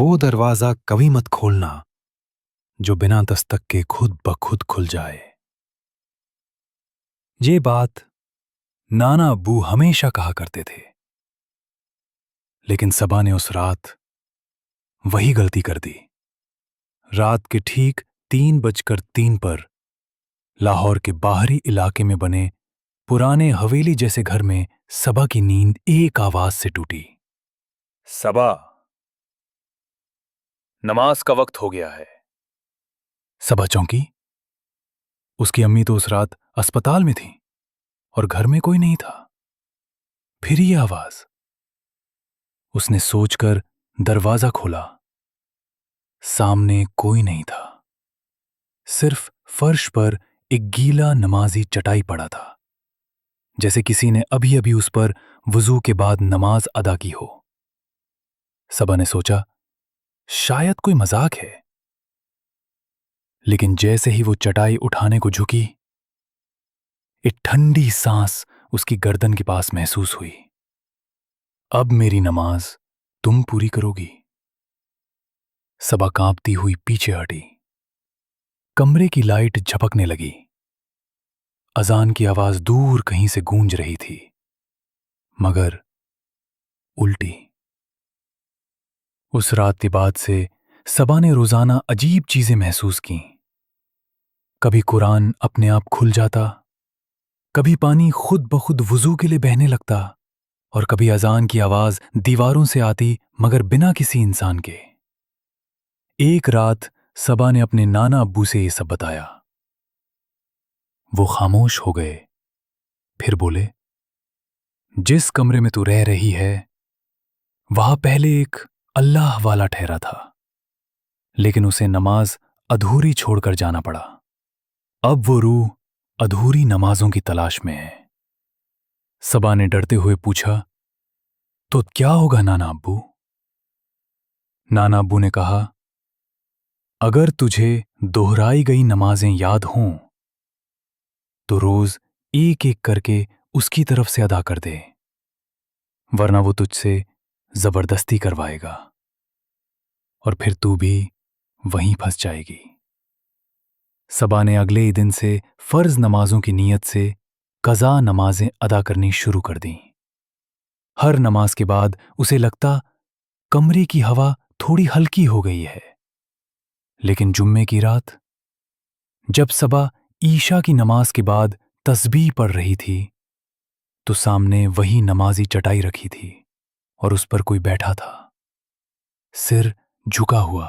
वो दरवाजा कभी मत खोलना जो बिना दस्तक के खुद ब खुद खुल जाए। ये बात नाना अब्बू हमेशा कहा करते थे, लेकिन सबा ने उस रात वही गलती कर दी। रात के ठीक 3:03 पर लाहौर के बाहरी इलाके में बने पुराने हवेली जैसे घर में सबा की नींद एक आवाज से टूटी। सबा, नमाज का वक्त हो गया है। सबा चौंकी। उसकी अम्मी तो उस रात अस्पताल में थी और घर में कोई नहीं था। फिर ये आवाज। उसने सोचकर दरवाजा खोला। सामने कोई नहीं था। सिर्फ फर्श पर एक गीला नमाजी चटाई पड़ा था, जैसे किसी ने अभी अभी उस पर वुजू के बाद नमाज अदा की हो। सबा ने सोचा शायद कोई मजाक है, लेकिन जैसे ही वो चटाई उठाने को झुकी, एक ठंडी सांस उसकी गर्दन के पास महसूस हुई। अब मेरी नमाज तुम पूरी करोगी। सबा कांपती हुई पीछे हटी। कमरे की लाइट झपकने लगी। अजान की आवाज दूर कहीं से गूंज रही थी, मगर उल्टी। उस रात के बाद से सबा ने रोजाना अजीब चीजें महसूस की। कभी कुरान अपने आप खुल जाता, कभी पानी खुद ब खुद वुजू के लिए बहने लगता, और कभी अजान की आवाज दीवारों से आती मगर बिना किसी इंसान के। एक रात सबा ने अपने नाना अब्बू से ये सब बताया। वो खामोश हो गए, फिर बोले, जिस कमरे में तू रह रही है वहां पहले एक अल्लाह वाला ठहरा था, लेकिन उसे नमाज अधूरी छोड़कर जाना पड़ा। अब वो रूह अधूरी नमाजों की तलाश में है। सबा ने डरते हुए पूछा, तो क्या होगा नाना अब्बू? नाना अब्बू ने कहा, अगर तुझे दोहराई गई नमाजें याद हों तो रोज एक एक करके उसकी तरफ से अदा कर दे, वरना वो तुझसे जबरदस्ती करवाएगा और फिर तू भी वहीं फंस जाएगी। सबा ने अगले ही दिन से फर्ज नमाजों की नीयत से कज़ा नमाजें अदा करनी शुरू कर दी। हर नमाज के बाद उसे लगता कमरे की हवा थोड़ी हल्की हो गई है। लेकिन जुम्मे की रात, जब सबा ईशा की नमाज के बाद तस्बीह पढ़ रही थी, तो सामने वही नमाजी चटाई रखी थी और उस पर कोई बैठा था, सिर झुका हुआ,